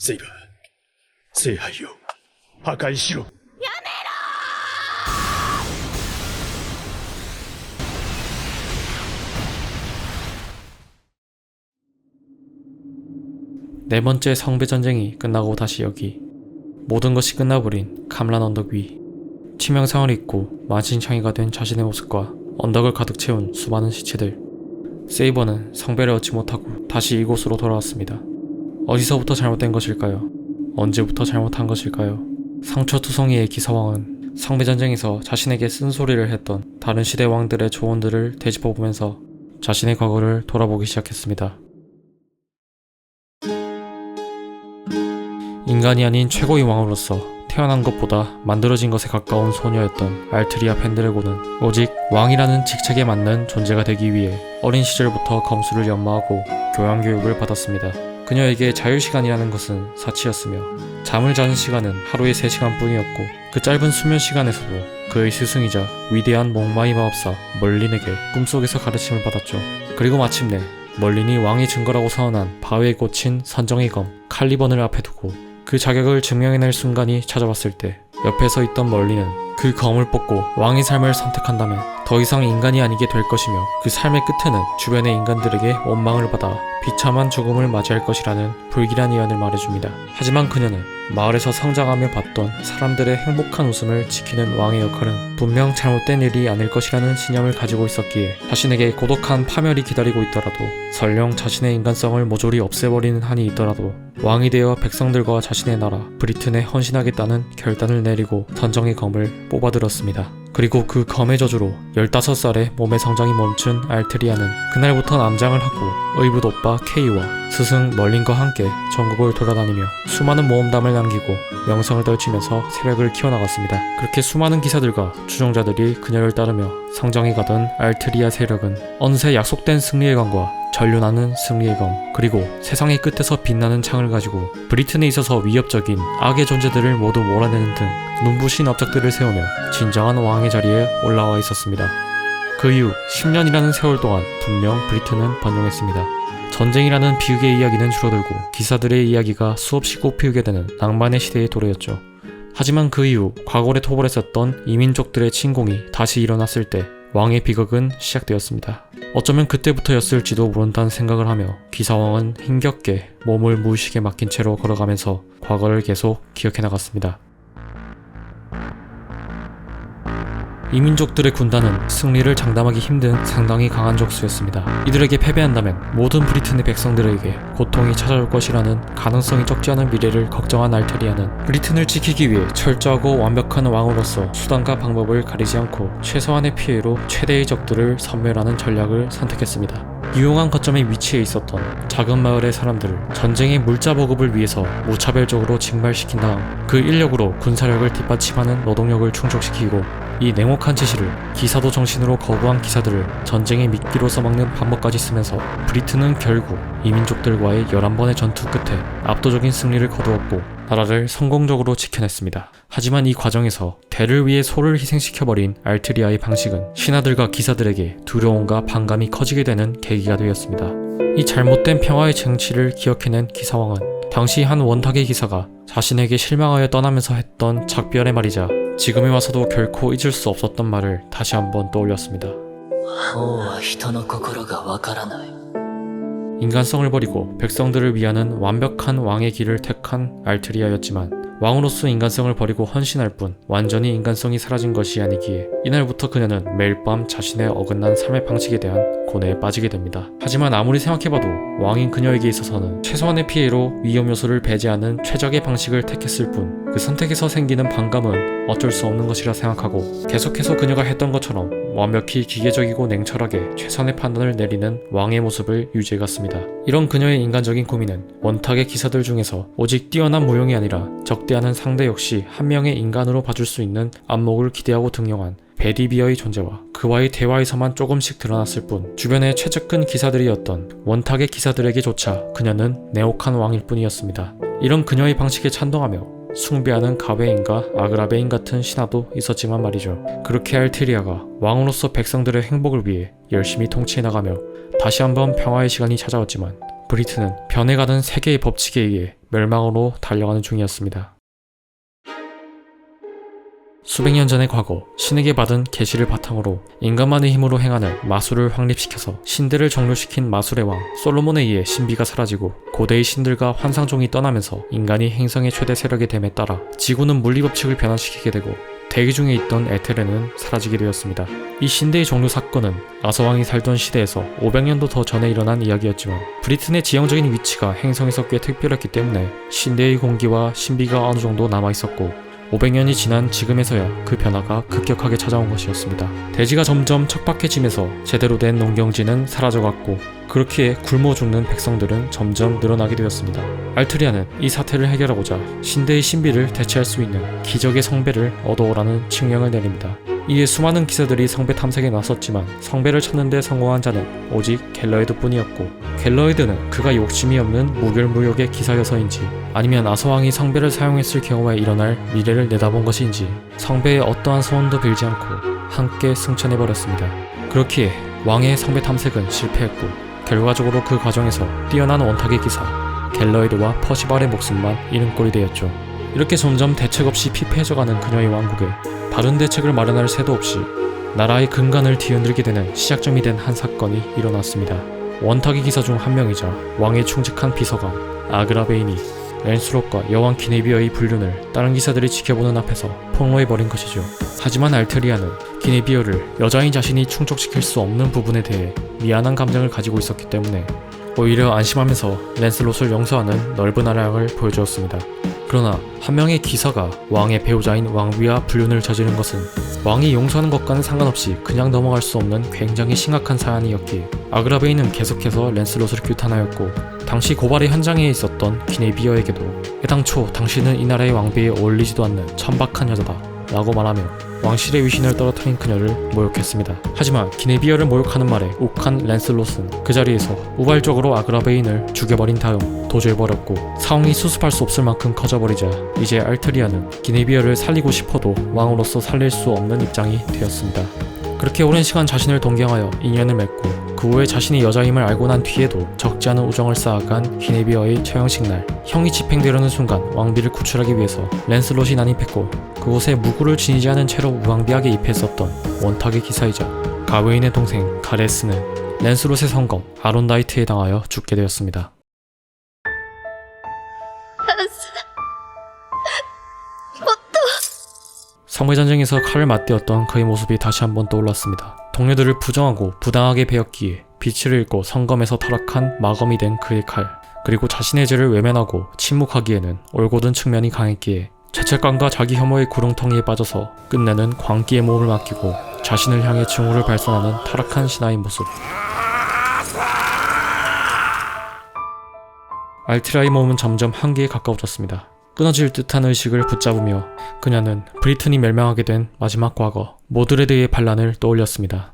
セイバー、聖杯を破壊しろ。 네 번째 성배 전쟁이 끝나고 다시 여기. 모든 것이 끝나버린 감란 언덕 위. 치명상을 입고 만신창이가 된 자신의 모습과 언덕을 가득 채운 수많은 시체들. 세이버는 성배를 얻지 못하고 다시 이곳으로 돌아왔습니다. 어디서부터 잘못된 것일까요? 언제부터 잘못한 것일까요? 상처투성이의 기사왕은 성배 전쟁에서 자신에게 쓴소리를 했던 다른 시대 왕들의 조언들을 되짚어보면서 자신의 과거를 돌아보기 시작했습니다. 인간이 아닌 최고의 왕으로서 태어난 것보다 만들어진 것에 가까운 소녀였던 알트리아 펜드래곤은 오직 왕이라는 직책에 맞는 존재가 되기 위해 어린 시절부터 검술을 연마하고 교양교육을 받았습니다. 그녀에게 자유시간이라는 것은 사치였으며 잠을 자는 시간은 하루에 3시간 뿐이었고 그 짧은 수면 시간에서도 그의 스승이자 위대한 목마이 마법사 멀린에게 꿈속에서 가르침을 받았죠. 그리고 마침내 멀린이 왕의 증거라고 선언한 바위에 꽂힌 선정의 검 칼리번을 앞에 두고 그 자격을 증명해낼 순간이 찾아왔을 때 옆에 서 있던 멀리는 그 검을 뽑고 왕의 삶을 선택한다면 더 이상 인간이 아니게 될 것이며 그 삶의 끝에는 주변의 인간들에게 원망을 받아 비참한 죽음을 맞이할 것이라는 불길한 예언을 말해줍니다. 하지만 그녀는 마을에서 성장하며 봤던 사람들의 행복한 웃음을 지키는 왕의 역할은 분명 잘못된 일이 아닐 것이라는 신념을 가지고 있었기에 자신에게 고독한 파멸이 기다리고 있더라도 설령 자신의 인간성을 모조리 없애버리는 한이 있더라도 왕이 되어 백성들과 자신의 나라 브리튼에 헌신하겠다는 결단을 내리고 선정의 검을 뽑아들었습니다. 그리고 그 검의 저주로 15살에 몸의 성장이 멈춘 알트리아는 그날부터 남장을 하고 의붓 오빠 케이와 스승 멀린과 함께 전국을 돌아다니며 수많은 모험담을 남기고 명성을 떨치면서 세력을 키워나갔습니다. 그렇게 수많은 기사들과 추종자들이 그녀를 따르며 성장해 가던 알트리아 세력은 어느새 약속된 승리의 검과 전륜하는 승리의 검 그리고 세상의 끝에서 빛나는 창을 가지고 브리튼에 있어서 위협적인 악의 존재들을 모두 몰아내는 등 눈부신 업적들을 세우며 진정한 왕의 자리에 올라와 있었습니다. 그 이후 10년이라는 세월 동안 분명 브리튼은 번영했습니다. 전쟁이라는 비극의 이야기는 줄어들고 기사들의 이야기가 수없이 꽃피우게 되는 낭만의 시대의 도래였죠. 하지만 그 이후 과거에 토벌했었던 이민족들의 침공이 다시 일어났을 때 왕의 비극은 시작되었습니다. 어쩌면 그때부터였을지도 모른다는 생각을 하며 기사왕은 힘겹게 몸을 무의식에 맡긴 채로 걸어가면서 과거를 계속 기억해 나갔습니다. 이민족들의 군단은 승리를 장담하기 힘든 상당히 강한 적수였습니다. 이들에게 패배한다면 모든 브리튼의 백성들에게 고통이 찾아올 것이라는 가능성이 적지 않은 미래를 걱정한 알테리아는 브리튼을 지키기 위해 철저하고 완벽한 왕으로서 수단과 방법을 가리지 않고 최소한의 피해로 최대의 적들을 섬멸하는 전략을 선택했습니다. 유용한 거점에 위치해 있었던 작은 마을의 사람들을 전쟁의 물자 보급을 위해서 무차별적으로 징발시킨 다음 그 인력으로 군사력을 뒷받침하는 노동력을 충족시키고 이 냉혹한 지시를 기사도 정신으로 거부한 기사들을 전쟁의 미끼로 써먹는 방법까지 쓰면서 브리튼은 결국 이민족들과의 11번의 전투 끝에 압도적인 승리를 거두었고 나라를 성공적으로 지켜냈습니다. 하지만 이 과정에서 대를 위해 소를 희생시켜버린 알트리아의 방식은 신하들과 기사들에게 두려움과 반감이 커지게 되는 계기가 되었습니다. 이 잘못된 평화의 쟁취를 기억해낸 기사왕은 당시 한 원탁의 기사가 자신에게 실망하여 떠나면서 했던 작별의 말이자 지금에 와서도 결코 잊을 수 없었던 말을 다시 한번 떠올렸습니다. 인간성을 버리고 백성들을 위하는 완벽한 왕의 길을 택한 알트리아였지만 왕으로서 인간성을 버리고 헌신할 뿐 완전히 인간성이 사라진 것이 아니기에 이날부터 그녀는 매일 밤 자신의 어긋난 삶의 방식에 대한 고뇌에 빠지게 됩니다. 하지만 아무리 생각해봐도 왕인 그녀에게 있어서는 최소한의 피해로 위험 요소를 배제하는 최적의 방식을 택했을 뿐 그 선택에서 생기는 반감은 어쩔 수 없는 것이라 생각하고 계속해서 그녀가 했던 것처럼 완벽히 기계적이고 냉철하게 최선의 판단을 내리는 왕의 모습을 유지해갔습니다. 이런 그녀의 인간적인 고민은 원탁의 기사들 중에서 오직 뛰어난 무용이 아니라 적대하는 상대 역시 한 명의 인간으로 봐줄 수 있는 안목을 기대하고 등용한 베디비어의 존재와 그와의 대화에서만 조금씩 드러났을 뿐 주변의 최측근 기사들이었던 원탁의 기사들에게조차 그녀는 내혹한 왕일 뿐이었습니다. 이런 그녀의 방식에 찬동하며 숭배하는 가베인과 아그라베인 같은 신하도 있었지만 말이죠. 그렇게 알트리아가 왕으로서 백성들의 행복을 위해 열심히 통치해나가며 다시 한번 평화의 시간이 찾아왔지만 브리튼은 변해가는 세계의 법칙에 의해 멸망으로 달려가는 중이었습니다. 수백 년 전의 과거, 신에게 받은 계시를 바탕으로 인간만의 힘으로 행하는 마술을 확립시켜서 신대를 정렬시킨 마술의 왕 솔로몬에 의해 신비가 사라지고 고대의 신들과 환상종이 떠나면서 인간이 행성의 최대 세력이 됨에 따라 지구는 물리법칙을 변화시키게 되고 대기 중에 있던 에테르는 사라지게 되었습니다. 이 신대의 종료 사건은 아서왕이 살던 시대에서 500년도 더 전에 일어난 이야기였지만 브리튼의 지형적인 위치가 행성에서 꽤 특별했기 때문에 신대의 공기와 신비가 어느 정도 남아있었고 500년이 지난 지금에서야 그 변화가 급격하게 찾아온 것이었습니다. 대지가 점점 척박해지면서 제대로 된 농경지는 사라져갔고 그렇게 굶어 죽는 백성들은 점점 늘어나게 되었습니다. 알트리아는 이 사태를 해결하고자 신대의 신비를 대체할 수 있는 기적의 성배를 얻어오라는 칙령을 내립니다. 이에 수많은 기사들이 성배 탐색에 나섰지만 성배를 찾는 데 성공한 자는 오직 갤러이드 뿐이었고 갤러이드는 그가 욕심이 없는 무결무역의 기사여서인지 아니면 아서왕이 성배를 사용했을 경우에 일어날 미래를 내다본 것인지 성배의 어떠한 소원도 빌지 않고 함께 승천해버렸습니다. 그렇기에 왕의 성배 탐색은 실패했고 결과적으로 그 과정에서 뛰어난 원탁의 기사 갤러이드와 퍼시발의 목숨만 잃은 꼴이 되었죠. 이렇게 점점 대책 없이 피폐해져가는 그녀의 왕국에 다른 대책을 마련할 새도 없이 나라의 근간을 뒤흔들게 되는 시작점이 된 한 사건이 일어났습니다. 원탁의 기사 중 한 명이자 왕의 충직한 비서관 아그라베인이 랜슬롯과 여왕 기네비어의 불륜을 다른 기사들이 지켜보는 앞에서 폭로해버린 것이죠. 하지만 알트리아는 기네비어를 여자인 자신이 충족시킬 수 없는 부분에 대해 미안한 감정을 가지고 있었기 때문에 오히려 안심하면서 랜슬롯을 용서하는 넓은 아량을 보여주었습니다. 그러나 한 명의 기사가 왕의 배우자인 왕비와 불륜을 저지른 것은 왕이 용서하는 것과는 상관없이 그냥 넘어갈 수 없는 굉장히 심각한 사안이었기에 아그라베인은 계속해서 랜슬롯을 규탄하였고 당시 고발의 현장에 있었던 기네비어에게도 애당초 당신은 이 나라의 왕비에 어울리지도 않는 천박한 여자다 라고 말하며 왕실의 위신을 떨어뜨린 그녀를 모욕했습니다. 하지만 기네비어를 모욕하는 말에 욱한 랜슬롯은 그 자리에서 우발적으로 아그라베인을 죽여버린 다음 도주해버렸고 상황이 수습할 수 없을 만큼 커져버리자 이제 알트리아는 기네비어를 살리고 싶어도 왕으로서 살릴 수 없는 입장이 되었습니다. 그렇게 오랜 시간 자신을 동경하여 인연을 맺고 그 후에 자신이 여자임을 알고 난 뒤에도 적지 않은 우정을 쌓아간 기네비어의 처형식 날 형이 집행되려는 순간 왕비를 구출하기 위해서 랜슬롯이 난입했고 그곳에 무구를 지니지 않은 채로 무방비하게 입했었던 원탁의 기사이자 가웨인의 동생 가레스는 랜슬롯의 성검 아론다이트에 당하여 죽게 되었습니다. 성매전쟁에서 칼을 맞대었던 그의 모습이 다시 한번 떠올랐습니다. 동료들을 부정하고 부당하게 베었기에 빛을 잃고 성검에서 타락한 마검이 된 그의 칼 그리고 자신의 죄를 외면하고 침묵하기에는 올곧은 측면이 강했기에 죄책감과 자기 혐오의 구렁텅이에 빠져서 끝내는 광기의 몸을 맡기고 자신을 향해 증오를 발산하는 타락한 신하의 모습. 알트리아의 몸은 점점 한계에 가까워졌습니다. 끊어질 듯한 의식을 붙잡으며 그녀는 브리튼이 멸망하게 된 마지막 과거 모드레드의 반란을 떠올렸습니다.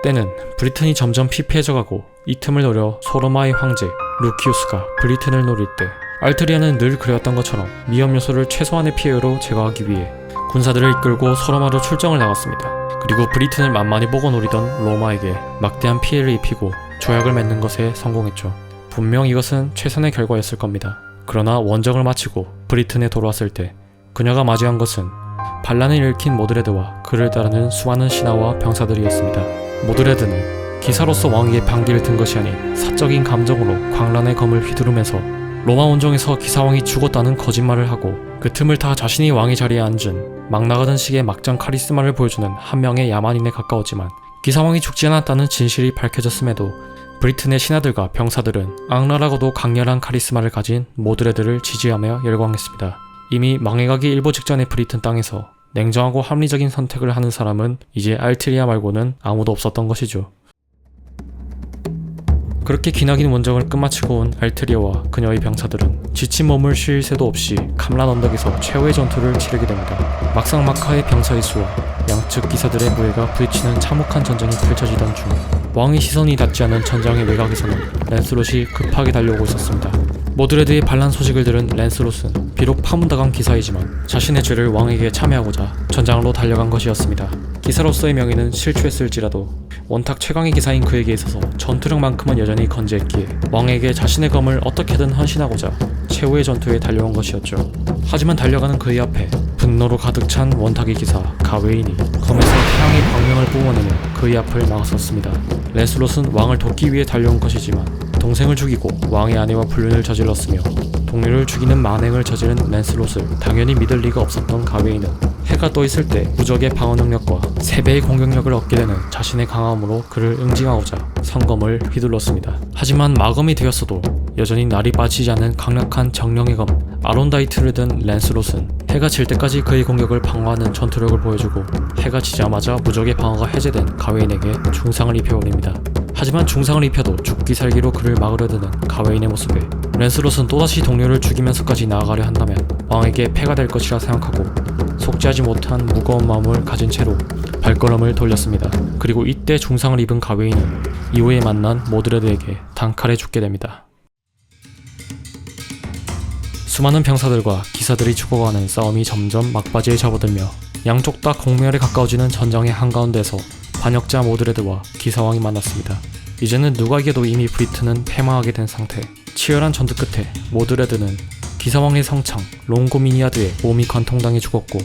때는 브리튼이 점점 피폐해져가고 이 틈을 노려 소로마의 황제 루키우스가 브리튼을 노릴 때 알트리아는 늘 그래왔던 것처럼 위험 요소를 최소한의 피해로 제거하기 위해 군사들을 이끌고 소로마로 출정을 나갔습니다. 그리고 브리튼을 만만히 보고 노리던 로마에게 막대한 피해를 입히고 조약을 맺는 것에 성공했죠. 분명 이것은 최선의 결과였을 겁니다. 그러나 원정을 마치고 브리튼에 돌아왔을 때 그녀가 마주한 것은 반란을 일으킨 모드레드와 그를 따르는 수많은 신하와 병사들이었습니다. 모드레드는 기사로서 왕에게 반기를 든 것이 아닌 사적인 감정으로 광란의 검을 휘두르면서 로마 원정에서 기사왕이 죽었다는 거짓말을 하고 그 틈을 타 자신이 왕의 자리에 앉은 막 나가던 식의 막장 카리스마를 보여주는 한 명의 야만인에 가까웠지만 기사왕이 죽지 않았다는 진실이 밝혀졌음에도 브리튼의 신하들과 병사들은 악랄하고도 강렬한 카리스마를 가진 모드레드를 지지하며 열광했습니다. 이미 망해가기 일보 직전의 브리튼 땅에서 냉정하고 합리적인 선택을 하는 사람은 이제 알트리아 말고는 아무도 없었던 것이죠. 그렇게 기나긴 원정을 끝마치고 온 알트리아와 그녀의 병사들은 지친 몸을 쉴 새도 없이 감란 언덕에서 최후의 전투를 치르게 됩니다. 막상막하의 병사의 수와 양측 기사들의 무예가 부딪히는 참혹한 전쟁이 펼쳐지던 중 왕의 시선이 닿지 않은 전장의 외곽에서는 랜슬롯이 급하게 달려오고 있었습니다. 모드레드의 반란 소식을 들은 랜슬롯은 비록 파문당한 기사이지만 자신의 죄를 왕에게 참여하고자 전장으로 달려간 것이었습니다. 기사로서의 명예는 실추했을지라도 원탁 최강의 기사인 그에게 있어서 전투력만큼은 여전히 건재했기에 왕에게 자신의 검을 어떻게든 헌신하고자 최후의 전투에 달려온 것이었죠. 하지만 달려가는 그의 앞에 분노로 가득 찬 원탁의 기사 가웨인이 검에서 태양의 광명을 뿜어내며 그의 앞을 막았었습니다. 랜슬롯은 왕을 돕기 위해 달려온 것이지만 동생을 죽이고 왕의 아내와 불륜을 저질렀으며 동료를 죽이는 만행을 저지른 랜슬롯을 당연히 믿을 리가 없었던 가웨인은 해가 떠 있을 때 무적의 방어 능력과 3배의 공격력을 얻게 되는 자신의 강함으로 그를 응징하고자 성검을 휘둘렀습니다. 하지만 마검이 되었어도 여전히 날이 빠지지 않는 강력한 정령의 검 아론다이트를 든 랜슬롯은 해가 질 때까지 그의 공격을 방어하는 전투력을 보여주고 해가 지자마자 무적의 방어가 해제된 가웨인에게 중상을 입혀버립니다. 하지만 중상을 입혀도 죽기 살기로 그를 막으려 드는 가웨인의 모습에 랜슬롯은 또다시 동료를 죽이면서까지 나아가려 한다면 왕에게 패가 될 것이라 생각하고 속죄하지 못한 무거운 마음을 가진 채로 발걸음을 돌렸습니다. 그리고 이때 중상을 입은 가웨인은 이후에 만난 모드레드에게 단칼에 죽게 됩니다. 수많은 병사들과 기사들이 죽어가는 싸움이 점점 막바지에 접어들며 양쪽 다 공멸에 가까워지는 전장의 한가운데서 반역자 모드레드와 기사왕이 만났습니다. 이제는 누가 이겨도 이미 브리튼은 패망하게 된 상태. 치열한 전투 끝에 모드레드는 기사왕의 성창 롱고미니아드의 몸이 관통당해 죽었고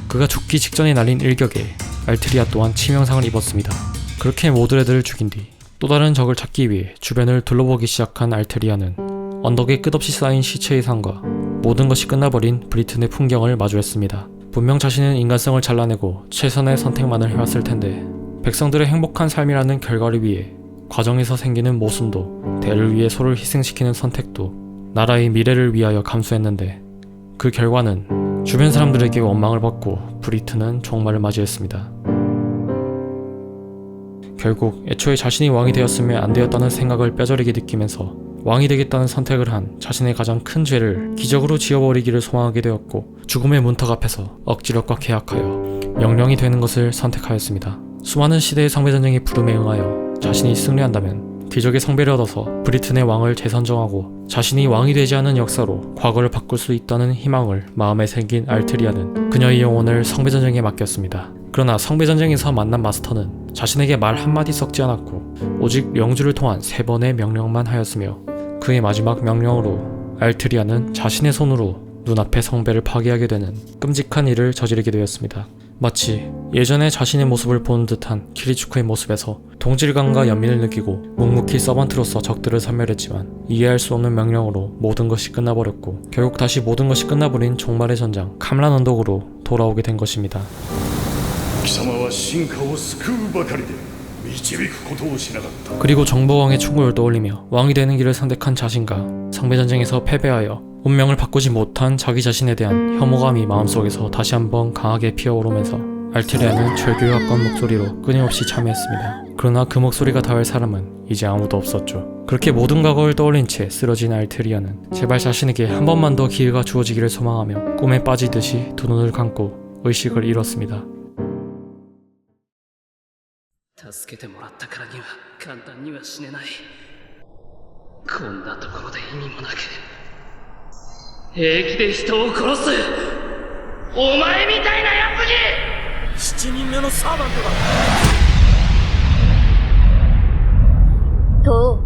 그가 죽기 직전에 날린 일격에 알트리아 또한 치명상을 입었습니다. 그렇게 모드레드를 죽인 뒤 또 다른 적을 찾기 위해 주변을 둘러보기 시작한 알트리아는 언덕에 끝없이 쌓인 시체의 상과 모든 것이 끝나버린 브리튼의 풍경을 마주했습니다. 분명 자신은 인간성을 잘라내고 최선의 선택만을 해왔을 텐데 백성들의 행복한 삶이라는 결과를 위해 과정에서 생기는 모순도 대를 위해 소를 희생시키는 선택도 나라의 미래를 위하여 감수했는데 그 결과는 주변 사람들에게 원망을 받고 브리튼은 종말을 맞이했습니다. 결국 애초에 자신이 왕이 되었으면 안 되었다는 생각을 뼈저리게 느끼면서 왕이 되겠다는 선택을 한 자신의 가장 큰 죄를 기적으로 지워버리기를 소망하게 되었고 죽음의 문턱 앞에서 억지력과 계약하여 명령이 되는 것을 선택하였습니다. 수많은 시대의 성배전쟁의 부름에 응하여 자신이 승리한다면 기적의 성배를 얻어서 브리튼의 왕을 재선정하고 자신이 왕이 되지 않은 역사로 과거를 바꿀 수 있다는 희망을 마음에 새긴 알트리아는 그녀의 영혼을 성배전쟁에 맡겼습니다. 그러나 성배전쟁에서 만난 마스터는 자신에게 말 한마디 썩지 않았고 오직 명주를 통한 3번의 명령만 하였으며 그의 마지막 명령으로 알트리아는 자신의 손으로 눈앞의 성배를 파괴하게 되는 끔찍한 일을 저지르게 되었습니다. 마치 예전에 자신의 모습을 보는 듯한 키리추크의 모습에서 동질감과 연민을 느끼고 묵묵히 서번트로서 적들을 섬멸했지만 이해할 수 없는 명령으로 모든 것이 끝나버렸고 결국 다시 모든 것이 끝나버린 종말의 전장 캄란 언덕으로 돌아오게 된 것입니다. 貴様は進化を救うばかりで導くことをしなかった。 그리고 정보왕의 충고를 떠올리며 왕이 되는 길을 선택한 자신과 성배전쟁에서 패배하여 운명을 바꾸지 못한 자기 자신에 대한 혐오감이 마음속에서 다시 한번 강하게 피어오르면서 알트리아는 절규에 가까운 목소리로 끊임없이 참여했습니다. 그러나 그 목소리가 닿을 사람은 이제 아무도 없었죠. 그렇게 모든 과거를 떠올린 채 쓰러진 알트리아는 제발 자신에게 한 번만 더 기회가 주어지기를 소망하며 꿈에 빠지듯이 두 눈을 감고 의식을 잃었습니다. 助けてもらったからには簡単には死ねない。こんなところで意味もなく平気で人を殺すお前みたいなやつに。7人目のサーバントだ。と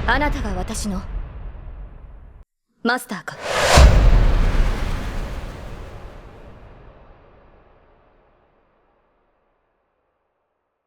あなたが私のマスターか。